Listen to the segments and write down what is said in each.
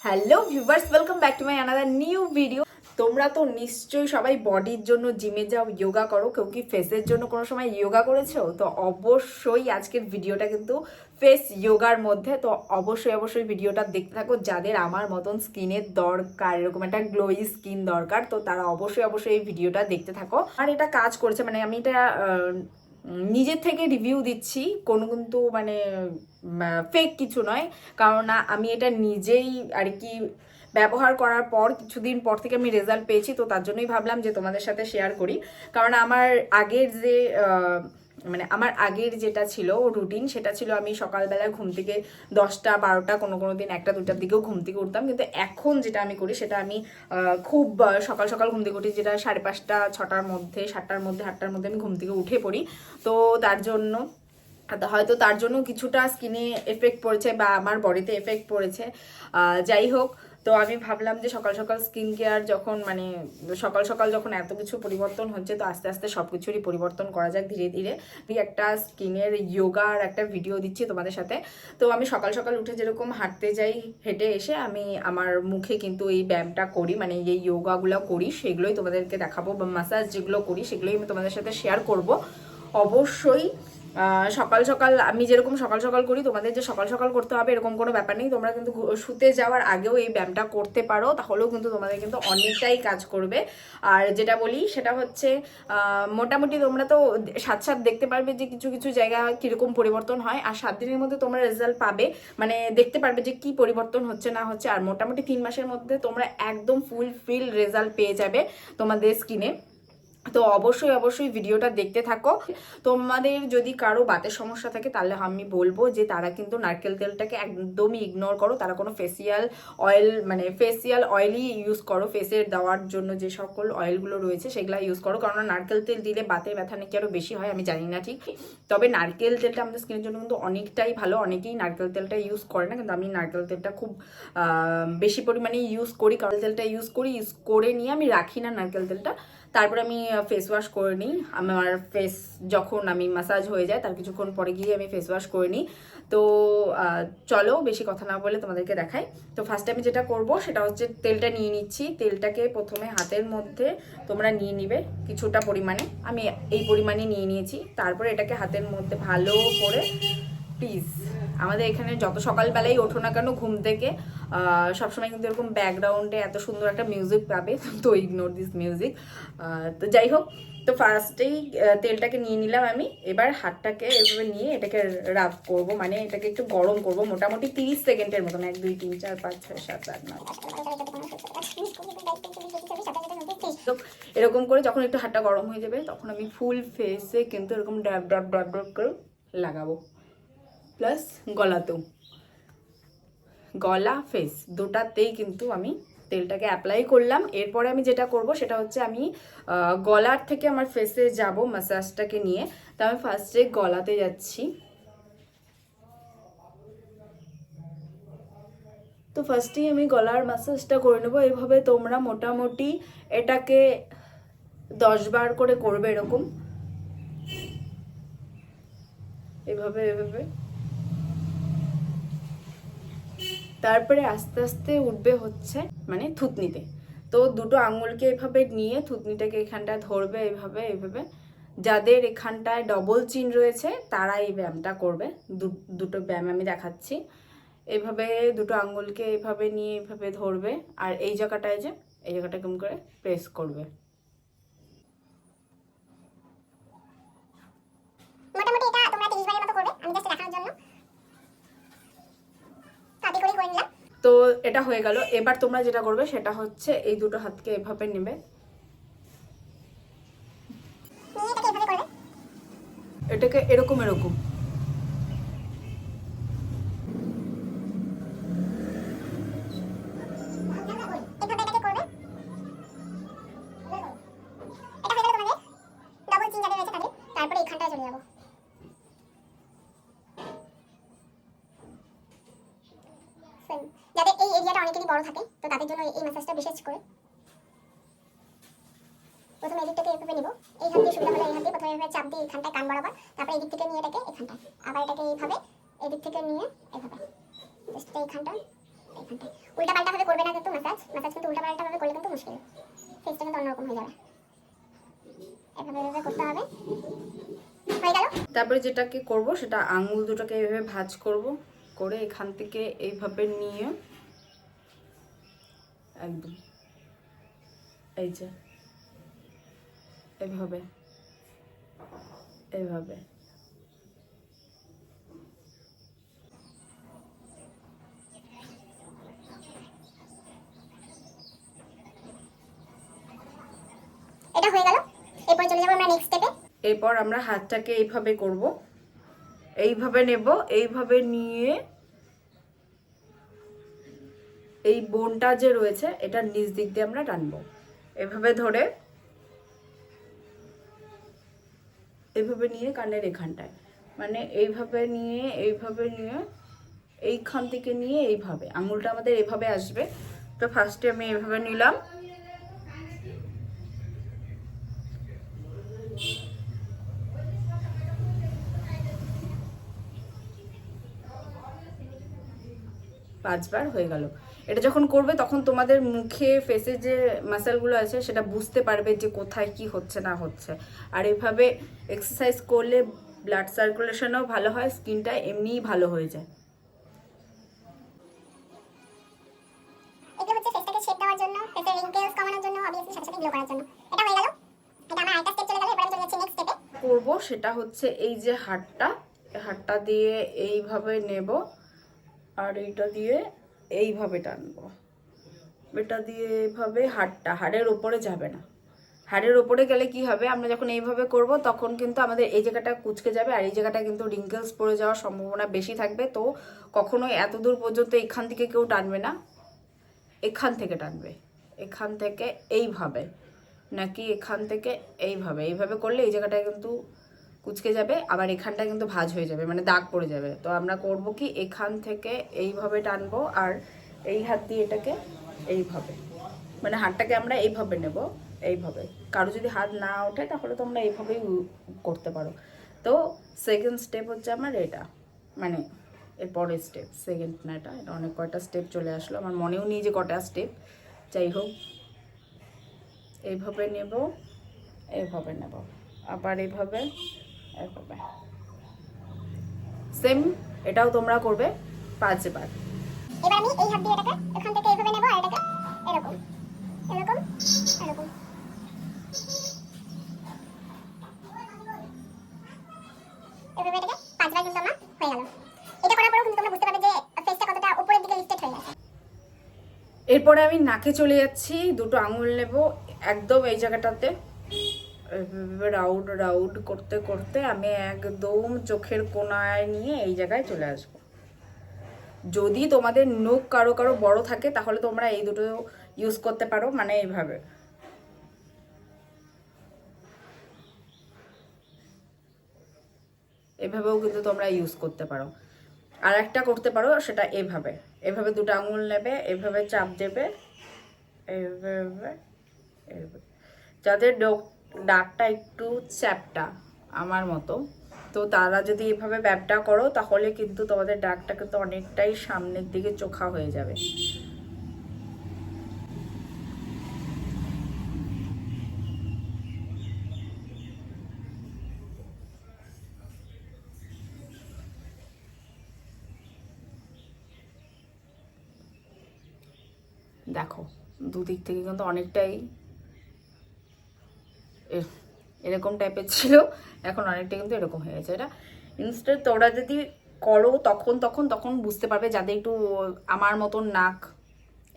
Hello viewers, welcome back to my another new video. তোমরা তো নিশ্চয়ই সবাই বডির জন্য জিমে যাও, যোগা করো। কেউ কি ফেসের জন্য কোনো সময় যোগা করেছো? তো অবশ্যই আজকের ভিডিওটা কিন্তু ফেস যোগার মধ্যে। তো অবশ্যই ভিডিওটা দেখতে থাকো। যাদের আমার মতন স্কিনের দরকার, এরকম একটা গ্লোই স্কিন দরকার, তো তারা অবশ্যই এই ভিডিওটা দেখতে থাকো। আর এটা কাজ করেছে, মানে আমি এটা নিজের থেকে রিভিউ দিচ্ছি, কোনো কিন্তু মানে ফেক কিছু নয়। কারণ আমি এটা নিজেই আর কি ব্যবহার করার পর কিছুদিন পর থেকে আমি রেজাল্ট পেয়েছি। তো তার জন্যই ভাবলাম যে তোমাদের সাথে শেয়ার করি। কারণ আমার আগের যে আমার আগের যেটা ছিল রুটিন, সেটা ছিল আমি সকালবেলায় ঘুম থেকে 10টা 12টা কোনো দিন 1টা 2টার দিকেও ঘুম থেকে উঠতাম। কিন্তু এখন যেটা আমি করি সেটা আমি খুব সকাল সকাল ঘুম থেকে উঠি, যেটা 5:30 6টার মধ্যে, 7টার মধ্যে 8টার মধ্যে আমি ঘুম থেকে উঠে পড়ি। তো তার জন্য হয়তো তার জন্য কিছুটা স্কিনে এফেক্ট পড়েছে বা আমার বডিতে এফেক্ট পড়েছে। যাই হোক, তো আমি ভাবলাম যে সকাল সকাল স্কিন কেয়ার যখন সকাল সকাল যখন এত কিছু পরিবর্তন হচ্ছে, তো আস্তে আস্তে সব কিছুরই পরিবর্তন করা যাক ধীরে ধীরে। একটা স্কিনের যোগার একটা ভিডিও দিচ্ছি তোমাদের সাথে। তো আমি সকাল সকাল উঠে যেরকম হাঁটতে যাই, হেঁটে এসে আমি আমার মুখে কিন্তু এই ব্যায়ামটা করি, মানে এই যোগাগুলো করি, সেগুলোই তোমাদেরকে দেখাবো। বা মাসাজ যেগুলো করি সেগুলোই আমি তোমাদের সাথে শেয়ার করব। অবশ্যই সকাল সকাল আমি যেরকম সকাল সকাল করি, তোমাদের যে সকাল সকাল করতে হবে এরকম কোনো ব্যাপার নেই। তোমরা কিন্তু শুতে যাওয়ার আগেও এই ব্যায়ামটা করতে পারো, তাহলেও কিন্তু তোমাদের কিন্তু অনেকটাই কাজ করবে। আর যেটা বলি সেটা হচ্ছে মোটামুটি তোমরা তো সাথে সাথে দেখতে পারবে যে কিছু কিছু জায়গা কীরকম পরিবর্তন হয়। আর 7 দিনের মধ্যে তোমরা রেজাল্ট পাবে, মানে দেখতে পারবে যে কি পরিবর্তন হচ্ছে না হচ্ছে। আর মোটামুটি 3 মাসের মধ্যে তোমরা একদম ফুলফিল রেজাল্ট পেয়ে যাবে তোমাদের স্কিনে। তো অবশ্যই ভিডিওটা দেখতে থাকো। তোমাদের যদি কারো বাতের সমস্যা থাকে তাহলে আমি বলবো যে তারা কিন্তু নারকেল তেলটাকে একদমই ইগনোর করো। তারা কোনো ফেসিয়াল অয়েলই ইউজ করো। ফেসের দেওয়ার জন্য যে সকল অয়েলগুলো রয়েছে সেগুলো ইউজ করো, কারণ নারকেল তেল দিলে বাতের ব্যথা নাকি আরও বেশি হয়, আমি জানি না ঠিক। তবে নারকেল তেলটা আমাদের স্কিনের জন্য কিন্তু অনেকটাই ভালো। অনেকেই নারকেল তেলটা ইউজ করে না, কিন্তু আমি নারকেল তেলটা খুব বেশি পরিমাণে ইউজ করি। নারকেল তেলটা ইউজ করে নিয়ে আমি রাখি না নারকেল তেলটা। তারপরে আমি ফেস ওয়াশ করে নিই। আমার ফেস যখন আমি ম্যাসাজ হয়ে যায় তার কিছুক্ষণ পরে গিয়ে আমি ফেস ওয়াশ করে নিই। তো চলো বেশি কথা না বলে তোমাদেরকে দেখাই। তো ফার্স্টে আমি যেটা করব সেটা হচ্ছে তেলটা নিয়ে নিচ্ছি। তেলটাকে প্রথমে হাতের মধ্যে তোমরা নিয়ে নিবে কিছুটা পরিমাণে, আমি এই পরিমাণে নিয়ে নিয়েছি। তারপরে এটাকে হাতের মধ্যে ভালো করে, প্লিজ আমাদের এখানে যত সকালবেলাই ওঠো না কেন ঘুম থেকে, সবসময় কিন্তু এরকম ব্যাকগ্রাউন্ডে এত সুন্দর একটা মিউজিক পাবে, তো ইগনোর দিস মিউজিক। তো যাই হোক, তো ফার্স্টেই তেলটাকে নিয়ে নিলাম আমি। এবার হাতটাকে এভাবে নিয়ে এটাকে রাব করব, মানে এটাকে একটু গরম করব মোটামুটি 30 সেকেন্ডের মতন। 1 2 3 4 5 6 7 8 9। তো এরকম করে যখন একটু হাতটা গরম হয়ে যাবে তখন আমি ফুল ফেসে কিন্তু এরকম ড্যাব ড্যাব ড্যাব ড্যাব করে লাগাবো, প্লাস গলাতেও। গলা ফেস দুটাতেই কিন্তু আমি তেলটাকে অ্যাপ্লাই করলাম। এরপরে আমি যেটা করব সেটা হচ্ছে আমি গলার থেকে আমার ফেসে যাব ম্যাসাজটাকে নিয়ে। তো আমি ফার্স্টে গলাতে যাচ্ছি। তো ফার্স্টেই আমি গলার ম্যাসাজটা করে নেবো। এইভাবে তোমরা মোটামুটি এটাকে 10 বার করে করবে, এরকম এভাবে। তারপরে আস্তে আস্তে উঠবে হচ্ছে মানে থুতনিতে। তো দুটো আঙুলকে এভাবে নিয়ে থুতনিটাকে এখানটায় ধরবে, এইভাবে। যাদের এখানটায় ডবল চিন রয়েছে তারা এই ব্যায়ামটা করবে। দুটো ব্যায়াম আমি দেখাচ্ছি। এইভাবে দুটো আঙুলকে এইভাবে নিয়ে এইভাবে ধরবে, আর এই জায়গাটায় যে এই জায়গাটা কেমন করে প্রেস করবে। মোটামুটি এটা তোমরা 30 বারের মতো করবে, আমি জাস্ট দেখানোর জন্য তাতে করে নিলাম। তো এটা হয়ে গেল। এবার তোমরা যেটা করবে সেটা হচ্ছে এই দুটো হাতকে এভাবে নেবে, এটাকে এরকম তারপরে এখানটায় চলে যাবো। যাদের এই এরিয়াটা অনেকেরই বড় থাকে তো তাদের জন্য এই ম্যাসাজটা বিশেষ করে। প্রথমে এদিকটাকে এভাবে নিব, এই হাত দিয়ে সুবিধা হলে এই হাত দিয়ে প্রথমে এভাবে চাপ দিয়ে এখানটায় কান বরাবর, তারপর এদিক থেকে নিয়ে এটাকে এখানটায়, আবার এটাকে এইভাবে এদিক থেকে নিয়ে এভাবে জাস্ট এইখানটা উল্টা পাল্টা ভাবে করবে না কিন্তু ম্যাসাজ কিন্তু উল্টা পাল্টা ভাবে করলে কিন্তু মুশকিল, ফেসটা কিন্তু অন্যরকম হয়ে যাবে। এভাবে এভাবে করতে হবে। হয়ে গেল। তারপরে যেটাকে করব সেটা আঙুল দুটোকে এইভাবে ভাঁজ করব, করে এখান থেকে এইভাবে নিয়ে একদম এই যে এইভাবে এইভাবে এটা হয়ে গেল। এরপর চলে যাব আমরা নেক্সট স্টেপে। এরপর আমরা হাতটাকে এইভাবে করব, এইভাবে নেব, এইভাবে নিয়ে এই বোনটা যে রয়েছে এটা নিচ দিক দিয়ে আমরা টানবো, এভাবে ধরে এইভাবে নিয়ে কানের এখানটায়, মানে এইভাবে নিয়ে এইখান থেকে নিয়ে এইভাবে আঙুলটা আমাদের এইভাবে আসবে। তো ফার্স্টে আমি এইভাবে নিলাম, পাঁচবার হয়ে গেল। এটা যখন করবে তখন তোমাদের মুখে ফেসে যে মাসেলগুলো আছে সেটা বুঝতে পারবে যে কোথায় কি হচ্ছে না হচ্ছে। আর এভাবে এক্সারসাইজ করলে ব্লাড সার্কুলেশনও ভালো হয়, স্কিনটা এমনিই ভালো হয়ে যায়। এটা হচ্ছে ফেসটাকে শেপ দেওয়ার জন্য, ফেসের রিঙ্কেলস কমানোর জন্য, অবভিয়াসলি সাথে সাথে গ্লো করার জন্য। এটা হয়ে গেল। এটা আমার আরেকটা স্টেপ চলে গেল। এবার আমি চলে যাচ্ছি নেক্সট স্টেপে। করব সেটা হচ্ছে এই যে হাড়টা দিয়ে এইভাবে নেব, আর এইটা দিয়ে এইভাবে টানবো, এটা দিয়ে এইভাবে হাড়ের ওপরে যাবে না। হাড়ের ওপরে গেলে কি হবে, আমরা যখন এইভাবে করব তখন কিন্তু আমাদের এই জায়গাটা কুঁচকে যাবে, আর এই জায়গাটা কিন্তু রিঙ্কেলস পড়ে যাওয়ার সম্ভাবনা বেশি থাকবে। তো কখনোই এত দূর পর্যন্ত এখান থেকে কেউ টানবে না, এখান থেকে টানবে, এখান থেকে এইভাবে, নাকি এখান থেকে এইভাবে। এইভাবে করলে এই জায়গাটা কিন্তু কুচকে যাবে, আবার এখানটা কিন্তু ভাঁজ হয়ে যাবে, মানে দাগ পড়ে যাবে। তো আমরা করব কি, এখান থেকে এইভাবে টানবো, আর এই হাত দিয়ে এটাকে এইভাবে, মানে হাতটাকে আমরা এইভাবে নেব, এইভাবে। কারো যদি হাত না ওঠে তাহলে তোমরা এইভাবেই করতে পারো। তো সেকেন্ড স্টেপ হচ্ছে আমার এটা, মানে এরপরের স্টেপ সেকেন্ড না, এটা অনেক কয়টা স্টেপ চলে আসলো, আমার মনেও নেই যে কটা স্টেপ। যাই হোক, এইভাবে নেব, এইভাবে নেব, আবার এইভাবে এইভাবে, সেম এটাও তোমরা করবে 5 বার। এবার আমি এই হাত দিয়ে এটাকে এখান থেকে এইভাবে নেব, আর এটাকে এরকম এরকম এরকম। এভাবে এটাকে 5 বার কিন্তু আমার হয়ে গেল। এটা করার পরেও কিন্তু তোমরা বুঝতে পারবে যে ফেসটা কতটা উপরের দিকে লিফটেড হয়ে গেছে। এরপরে আমি নাকে চলে যাচ্ছি, দুটো আঙুল নেব একদম এই জায়গাটাতে, রাউন্ড রাউন্ড করতে করতে আমি একদম চোখের কোণায় নিয়ে এই জায়গায় চলে আসব। যদি তোমাদের নখ কারো কারো বড় থাকে তাহলে তোমরা এই দুটো ইউজ করতে পারো, মানে এইভাবে। এভাবেও কিন্তু তোমরা ইউজ করতে পারো। আর একটা করতে পারো, সেটা এভাবে, এভাবে দুটো আঙুল নেবে, এভাবে চাপ দেবে, এভাবে এভাবে। যাদের দাগটা একটু চ্যাপটা আমার মতো, তো তারা যদি এভাবে ব্যাপটা করো তাহলে কিন্তু তোমাদের দাগটা কিন্তু অনেকটাই সামনের দিকে চোখা হয়ে যাবে। দেখো দুদিক থেকে কিন্তু অনেকটাই এরকম টাইপের ছিল, এখন অনেকটা কিন্তু এরকম হয়ে গেছে। এটা ইনস্টেড তোমরা যদি করো তখন তখন তখন বুঝতে পারবে, যাদের একটু আমার মতন নাক,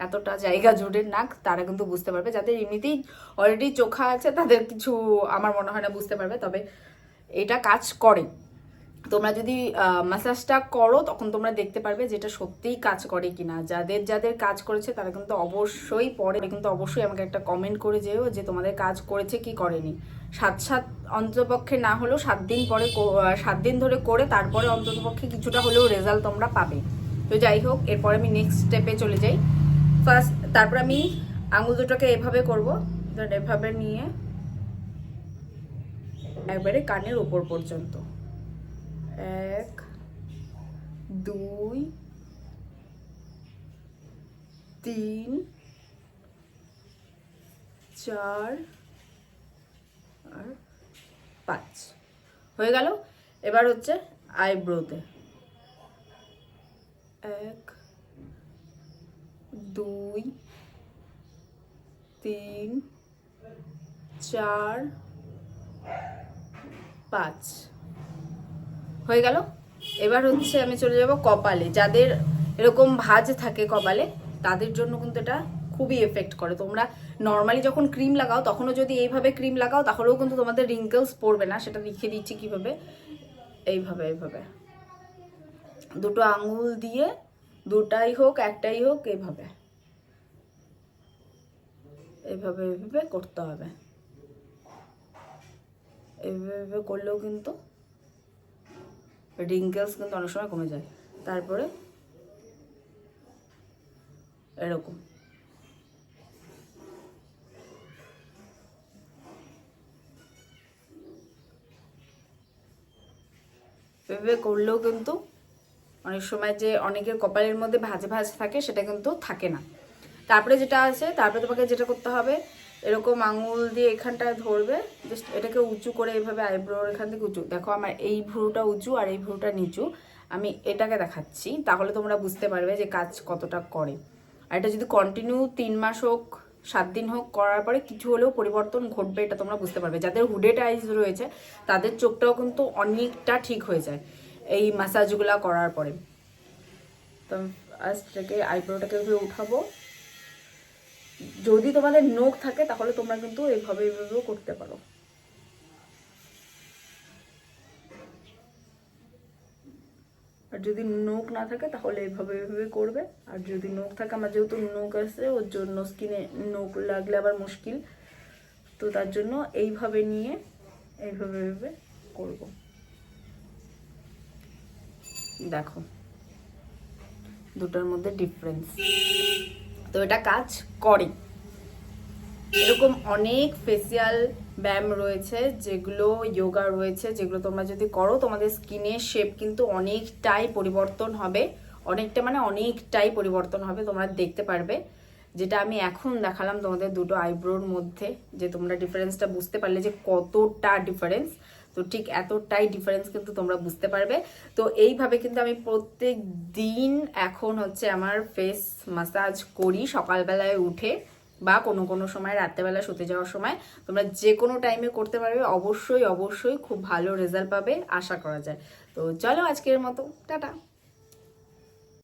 এতটা জায়গা জুড়ে নাক, তারা কিন্তু বুঝতে পারবে। যাদের এমনিতেই অলরেডি চোখা আছে তাদের কিছু আমার মনে হয় না বুঝতে পারবে, তবে এটা কাজ করে। তোমরা যদি ম্যাসাজটা করো তখন তোমরা দেখতে পারবে যেটা সত্যিই কাজ করে কিনা। যাদের যাদের কাজ করেছে তারা কিন্তু অবশ্যই পরে কিন্তু অবশ্যই আমাকে একটা কমেন্ট করে যেও যে তোমাদের কাজ করেছে কি করেনি। 7 অন্ততপক্ষে না হলেও 7 দিন পরে, 7 দিন ধরে করে তারপরে অন্ততপক্ষে কিছুটা হলেও রেজাল্ট তোমরা পাবে। তো যাই হোক, এরপরে আমি নেক্সট স্টেপে চলে যাই। তারপর আমি আঙুল দুটোকে এভাবে করবো, এভাবে নিয়ে একবারে কানের উপর পর্যন্ত, 1 2 3 4 আর 5 হয়ে গেল। এবার হচ্ছে আইব্রোতে 1 2 3 4 5 হয়ে গেল। এবার হচ্ছে আমি চলে যাব কপালে। যাদের এরকম ভাঁজ থাকে কপালে তাদের জন্য কিন্তু এটা খুবই এফেক্ট করে। তোমরা নর্মালি যখন ক্রিম লাগাও তখনও যদি এইভাবে ক্রিম লাগাও তাহলেও কিন্তু তোমাদের রিঙ্কেলস পড়বে না। সেটা দেখিয়ে দিচ্ছি কিভাবে। এইভাবে এইভাবে দুটো আঙুল দিয়ে, দুটাই হোক একটাই হোক, এইভাবে এইভাবে এইভাবে করতে হবে। এইভাবে করলেও কিন্তু রিঙ্কেলস কিন্তু অনেক সময় কমে যায়। তারপরে এরকম এভাবে করলেও কিন্তু অনেক সময় যে অনেকের কপালের মধ্যে ভাঁজ ভাঁজ থাকে সেটা কিন্তু থাকে না। তারপরে যেটা আছে, তারপরে তোমাকে যেটা করতে হবে, এরকম আঙুল দিয়ে এখানটায় ধরবে, জাস্ট এটাকে উঁচু করে এইভাবে আইব্রোর এখান থেকে উঁচু। দেখো আমার এই ভ্রুটা উঁচু আর এই ভ্রুটা নিচু। আমি এটাকে দেখাচ্ছি, তাহলে তোমরা বুঝতে পারবে যে কাজ কতটা করে। আর এটা যদি কন্টিনিউ 3 মাস হোক 7 দিন হোক করার পরে কিছু হলেও পরিবর্তন ঘটবে, এটা তোমরা বুঝতে পারবে। যাদের হুডেড আইজ রয়েছে তাদের চোখটাও কিন্তু অনেকটা ঠিক হয়ে যায় এই ম্যাসাজগুলো করার পরে। তো আজ থেকে আইব্রোটাকে উঠাবো। যদি তোমাদের নখ থাকে তাহলে তোমরা কিন্তু এইভাবে এইভাবেও করতে পারো। আর যদি নখ না থাকে তাহলে এইভাবে এইভাবে করবে। আর যদি নখ থাকে, আমার যেহেতু নখ আছে ওর জন্য স্কিনে নখ লাগলে আবার মুশকিল, তো তার জন্য এইভাবে নিয়ে এইভাবে এইভাবে করব। দেখো দুটোর মধ্যে ডিফারেন্স। তো এটা কাজ করে। এরকম অনেক ফেসিয়াল ব্যায়াম রয়েছে, যেগুলো যোগা রয়েছে, যেগুলো তোমরা যদি করো তোমাদের স্কিনের শেপ কিন্তু অনেকটাই পরিবর্তন হবে। অনেকটা মানে অনেকটাই পরিবর্তন হবে, তোমরা দেখতে পারবে। যেটা আমি এখন দেখালাম তোমাদের দুটো আইব্রোর মধ্যে, যে তোমরা ডিফারেন্সটা বুঝতে পারলে যে কতটা ডিফারেন্স। তো ঠিক এতটাই ডিফারেন্স কিন্তু তোমরা বুঝতে পারবে। তো এইভাবে কিন্তু আমি প্রত্যেক দিন এখন হচ্ছে আমার ফেস ম্যাসাজ করি সকালবেলায় উঠে, বা কোনো কোনো সময় রাত্রেবেলা শুতে যাওয়ার সময়। তোমরা যে কোনো টাইমে করতে পারবে, অবশ্যই অবশ্যই খুব ভালো রেজাল্ট পাবে, আশা করা যায়। তো চলো আজকের মতো টাটা।